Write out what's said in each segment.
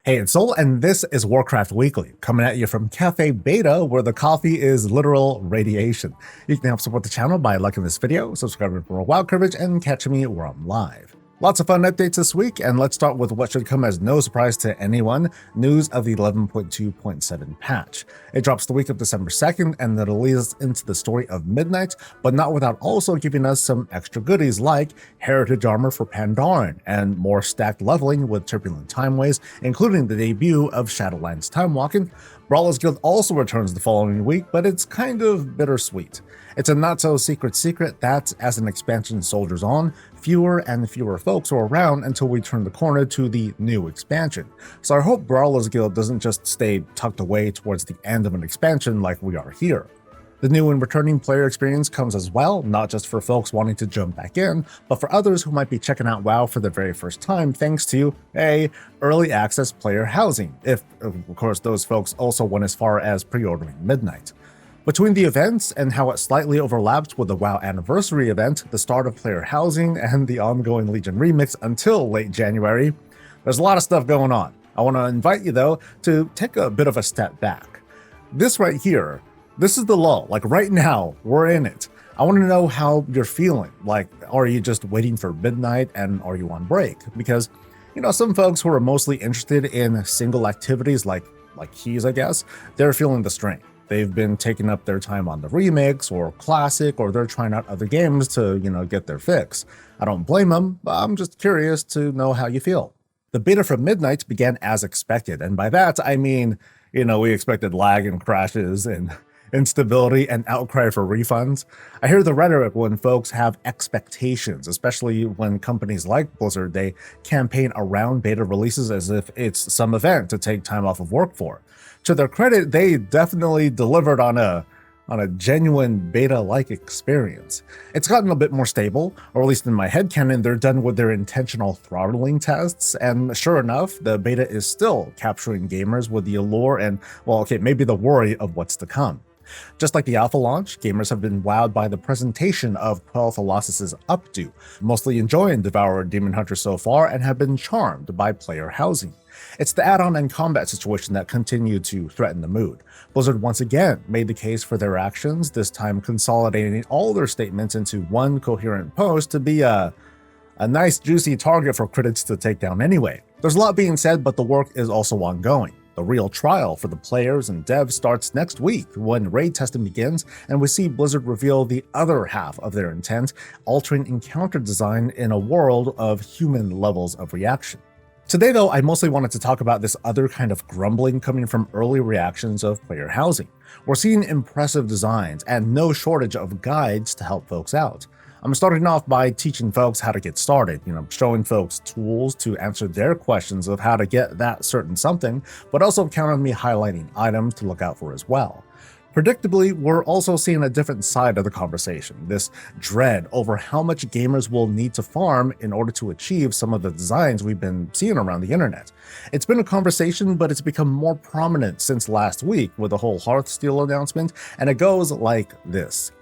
Hey, it's Soul, and this is Warcraft Weekly, coming at you from Cafe Beta, where the coffee is literal radiation. You can help support the channel by liking this video, subscribing for more WoW coverage, and catching me where I'm live. Lots of fun updates this week, and let's start with what should come as no surprise to anyone, news of the 11.2.7 patch. It drops the week of December 2nd, and it'll lead us into the story of Midnight, but not without also giving us some extra goodies like Heritage Armor for Pandaren, and more stacked leveling with Turbulent Timeways, including the debut of Shadowlands Timewalking. Brawlers Guild also returns the following week, but it's kind of bittersweet. It's a not-so-secret secret that, as an expansion soldiers on, fewer and fewer folks are around until we turn the corner to the new expansion. So I hope Brawlers Guild doesn't just stay tucked away towards the end of an expansion like we are here. The new and returning player experience comes as well, not just for folks wanting to jump back in, but for others who might be checking out WoW for the very first time thanks to early access player housing, if of course those folks also went as far as pre-ordering Midnight. Between the events and how it slightly overlaps with the WoW anniversary event, the start of player housing, and the ongoing Legion remix until late January, there's a lot of stuff going on. I want to invite you though to take a bit of a step back. This right here, this is the lull. Like right now, we're in it. I want to know how you're feeling. Like, are you just waiting for midnight and are you on break? Because, you know, some folks who are mostly interested in single activities like keys, I guess, they're feeling the strain. They've been taking up their time on the remix or classic, or they're trying out other games to, get their fix. I don't blame them, but I'm just curious to know how you feel. The beta for Midnight began as expected, and by that I mean, we expected lag and crashes and instability and outcry for refunds. I hear the rhetoric when folks have expectations, especially when companies like Blizzard, they campaign around beta releases as if it's some event to take time off of work for. To their credit, they definitely delivered on a genuine beta-like experience. It's gotten a bit more stable, or at least in my headcanon, they're done with their intentional throttling tests, and sure enough, the beta is still capturing gamers with the allure and, maybe the worry of what's to come. Just like the alpha launch, gamers have been wowed by the presentation of Quel'Thelasis' Updo, mostly enjoying Devourer Demon Hunter so far and have been charmed by player housing. It's the add-on and combat situation that continue to threaten the mood. Blizzard once again made the case for their actions, this time consolidating all their statements into one coherent post to be a nice juicy target for critics to take down anyway. There's a lot being said, but the work is also ongoing. The real trial for the players and devs starts next week when raid testing begins and we see Blizzard reveal the other half of their intent, altering encounter design in a world of human levels of reaction. Today though, I mostly wanted to talk about this other kind of grumbling coming from early reactions of player housing. We're seeing impressive designs and no shortage of guides to help folks out. I'm starting off by teaching folks how to get started, showing folks tools to answer their questions of how to get that certain something, but also count on me highlighting items to look out for as well. Predictably, we're also seeing a different side of the conversation, this dread over how much gamers will need to farm in order to achieve some of the designs we've been seeing around the internet. It's been a conversation, but it's become more prominent since last week with the whole Hearthsteel announcement, and it goes like this.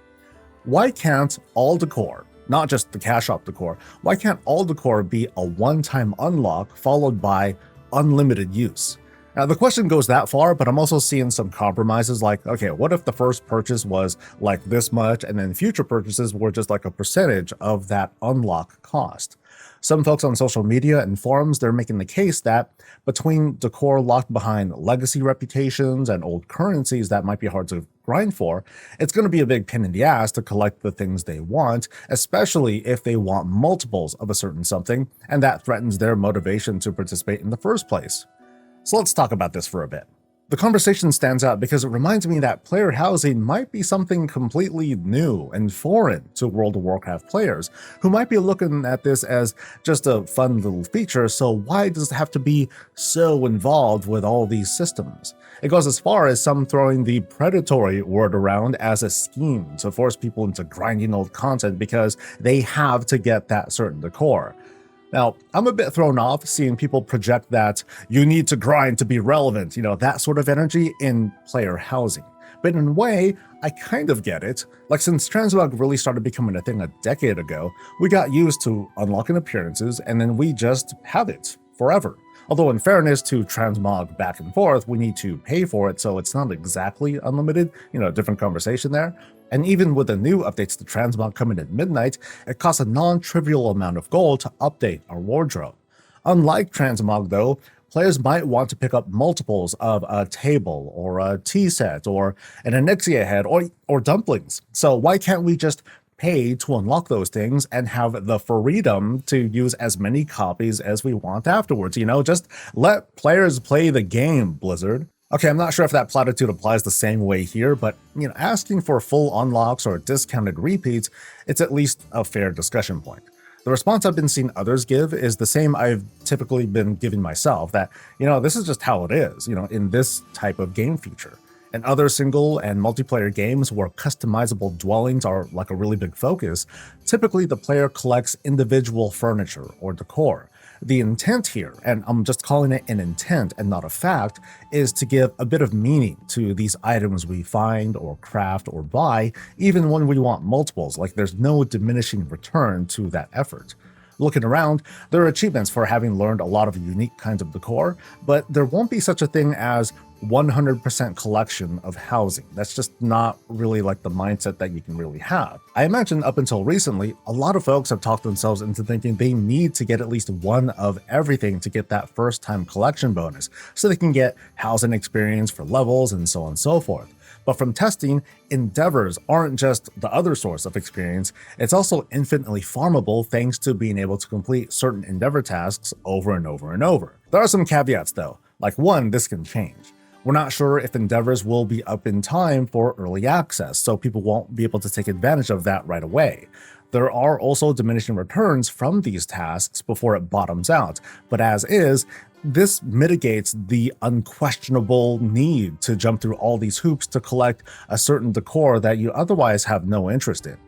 Why can't all decor, not just the cash shop decor, why can't all decor be a one-time unlock followed by unlimited use? Now the question goes that far, but I'm also seeing some compromises like, okay, what if the first purchase was like this much and then future purchases were just like a percentage of that unlock cost? Some folks on social media and forums, they're making the case that between decor locked behind legacy reputations and old currencies that might be hard to grind for, it's going to be a big pain in the ass to collect the things they want, especially if they want multiples of a certain something, and that threatens their motivation to participate in the first place. So let's talk about this for a bit. The conversation stands out because it reminds me that player housing might be something completely new and foreign to World of Warcraft players, who might be looking at this as just a fun little feature, so why does it have to be so involved with all these systems? It goes as far as some throwing the predatory word around as a scheme to force people into grinding old content because they have to get that certain decor. Now, I'm a bit thrown off seeing people project that you need to grind to be relevant, that sort of energy in player housing. But in a way, I kind of get it. Like since transmog really started becoming a thing a decade ago, we got used to unlocking appearances and then we just have it forever. Although in fairness to transmog back and forth, we need to pay for it, so it's not exactly unlimited, different conversation there. And even with the new updates to transmog coming at midnight, it costs a non-trivial amount of gold to update our wardrobe. Unlike transmog though, players might want to pick up multiples of a table or a tea set or an Onyxia head or dumplings. So why can't we just pay to unlock those things and have the freedom to use as many copies as we want afterwards? Just let players play the game, Blizzard. Okay, I'm not sure if that platitude applies the same way here, but asking for full unlocks or discounted repeats, it's at least a fair discussion point. The response I've been seeing others give is the same I've typically been giving myself, that, this is just how it is, in this type of game feature. In other single and multiplayer games where customizable dwellings are like a really big focus, typically the player collects individual furniture or decor. The intent here, and I'm just calling it an intent and not a fact, is to give a bit of meaning to these items we find or craft or buy, even when we want multiples. Like there's no diminishing return to that effort. Looking around, there are achievements for having learned a lot of unique kinds of decor, but there won't be such a thing as 100% collection of housing. That's just not really like the mindset that you can really have. I imagine up until recently, a lot of folks have talked themselves into thinking they need to get at least one of everything to get that first time collection bonus, so they can get housing experience for levels and so on and so forth. But from testing, endeavors aren't just the other source of experience, it's also infinitely farmable thanks to being able to complete certain endeavor tasks over and over and over. There are some caveats though, like one, this can change. We're not sure if endeavors will be up in time for early access, so people won't be able to take advantage of that right away. There are also diminishing returns from these tasks before it bottoms out, but as is, this mitigates the unquestionable need to jump through all these hoops to collect a certain decor that you otherwise have no interest in.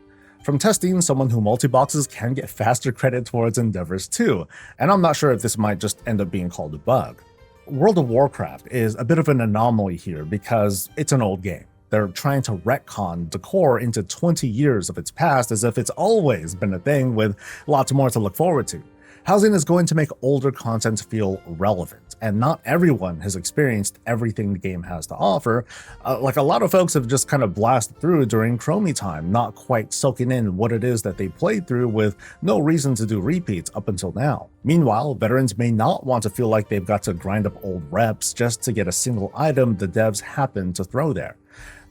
From testing, someone who multi-boxes can get faster credit towards endeavors too, and I'm not sure if this might just end up being called a bug. World of Warcraft is a bit of an anomaly here because it's an old game. They're trying to retcon decor into 20 years of its past as if it's always been a thing with lots more to look forward to. Housing is going to make older content feel relevant, and not everyone has experienced everything the game has to offer. Like a lot of folks have just kind of blasted through during Chromie time, not quite soaking in what it is that they played through with no reason to do repeats up until now. Meanwhile, veterans may not want to feel like they've got to grind up old reps just to get a single item the devs happen to throw there.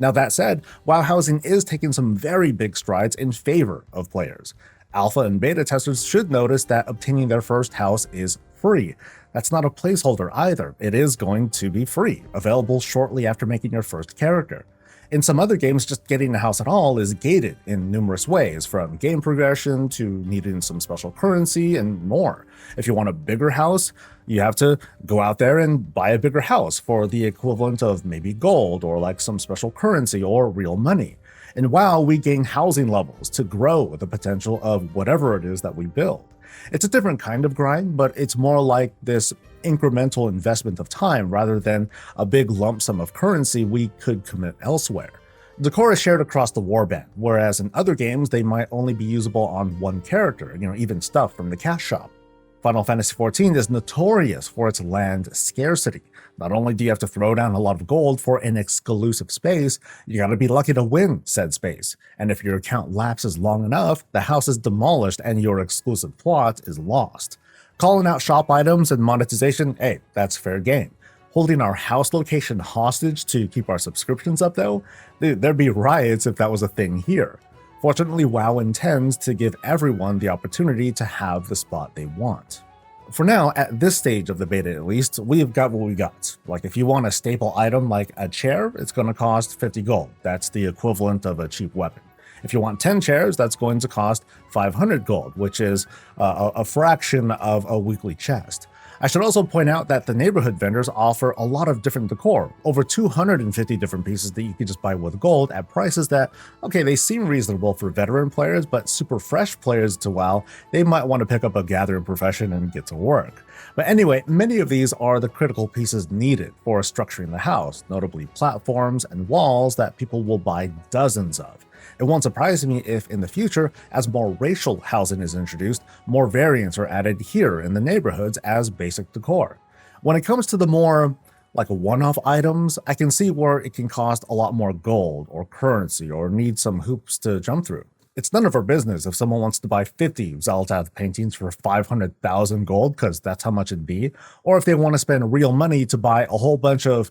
Now that said, WoW Housing is taking some very big strides in favor of players. Alpha and beta testers should notice that obtaining their first house is free. That's not a placeholder either. It is going to be free, available shortly after making your first character. In some other games, just getting a house at all is gated in numerous ways, from game progression to needing some special currency and more. If you want a bigger house, you have to go out there and buy a bigger house for the equivalent of maybe gold or like some special currency or real money. In WoW, we gain housing levels to grow the potential of whatever it is that we build. It's a different kind of grind, but it's more like this incremental investment of time rather than a big lump sum of currency we could commit elsewhere. Decor is shared across the warband, whereas in other games they might only be usable on one character, even stuff from the cash shop. Final Fantasy XIV is notorious for its land scarcity. Not only do you have to throw down a lot of gold for an exclusive space, you gotta be lucky to win said space. And if your account lapses long enough, the house is demolished and your exclusive plot is lost. Calling out shop items and monetization, hey, that's fair game. Holding our house location hostage to keep our subscriptions up though? Dude, there'd be riots if that was a thing here. Fortunately, WoW intends to give everyone the opportunity to have the spot they want. For now, at this stage of the beta at least, we've got what we got. Like if you want a staple item like a chair, it's going to cost 50 gold. That's the equivalent of a cheap weapon. If you want 10 chairs, that's going to cost 500 gold, which is a fraction of a weekly chest. I should also point out that the neighborhood vendors offer a lot of different decor, over 250 different pieces that you can just buy with gold at prices that, okay, they seem reasonable for veteran players, but super fresh players to WoW, they might want to pick up a gathering profession and get to work. But anyway, many of these are the critical pieces needed for structuring the house, notably platforms and walls that people will buy dozens of. It won't surprise me if in the future, as more racial housing is introduced, more variants are added here in the neighborhoods as basic decor. When it comes to the more like one-off items, I can see where it can cost a lot more gold or currency or need some hoops to jump through. It's none of our business if someone wants to buy 50 Xalatath paintings for 500,000 gold, because that's how much it'd be, or if they want to spend real money to buy a whole bunch of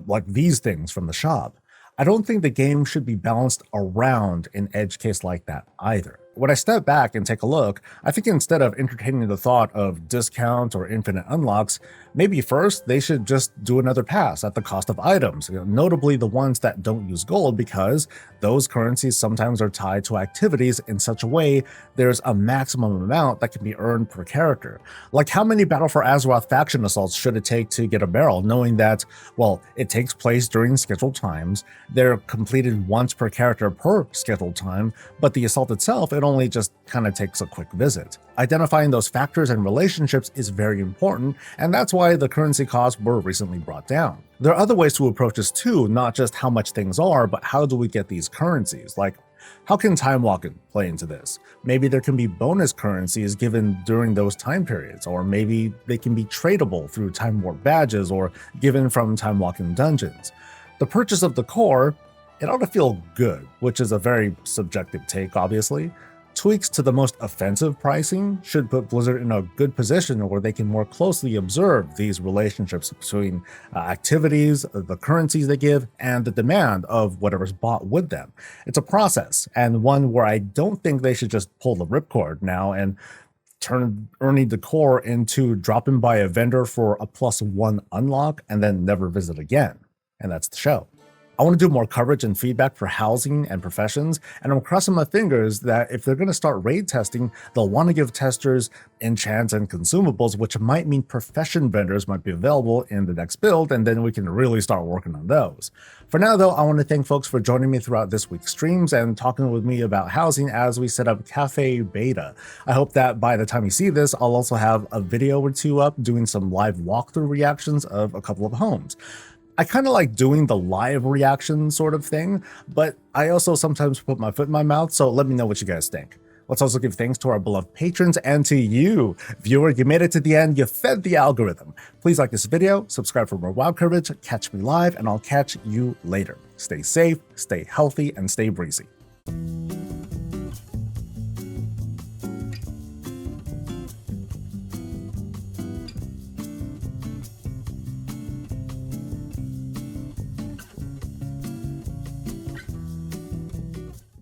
like these things from the shop. I don't think the game should be balanced around an edge case like that either. When I step back and take a look, I think instead of entertaining the thought of discount or infinite unlocks, maybe first they should just do another pass at the cost of items, notably the ones that don't use gold, because those currencies sometimes are tied to activities in such a way there's a maximum amount that can be earned per character. Like, how many Battle for Azeroth faction assaults should it take to get a barrel, knowing that, well, it takes place during scheduled times, they're completed once per character per scheduled time, but the assault itself, it only just kind of takes a quick visit. Identifying those factors and relationships is very important, and that's why the currency costs were recently brought down. There are other ways to approach this too, not just how much things are, but how do we get these currencies? Like, how can time walking play into this? Maybe there can be bonus currencies given during those time periods, or maybe they can be tradable through time warp badges or given from time walking dungeons. The purchase of the core, it ought to feel good, which is a very subjective take, obviously. Tweaks to the most offensive pricing should put Blizzard in a good position where they can more closely observe these relationships between activities, the currencies they give, and the demand of whatever's bought with them. It's a process, and one where I don't think they should just pull the ripcord now and turn earning the core into dropping by a vendor for a +1 unlock and then never visit again. And that's the show. I want to do more coverage and feedback for housing and professions, and I'm crossing my fingers that if they're going to start raid testing, they'll want to give testers enchants and consumables, which might mean profession vendors might be available in the next build, and then we can really start working on those. For now, though, I want to thank folks for joining me throughout this week's streams and talking with me about housing as we set up Cafe Beta. I hope that by the time you see this, I'll also have a video or two up doing some live walkthrough reactions of a couple of homes. I kind of like doing the live reaction sort of thing, but I also sometimes put my foot in my mouth, so let me know what you guys think. Let's also give thanks to our beloved patrons and to you, viewer. You made it to the end, you fed the algorithm. Please like this video, subscribe for more WoW coverage, catch me live, and I'll catch you later. Stay safe, stay healthy, and stay breezy.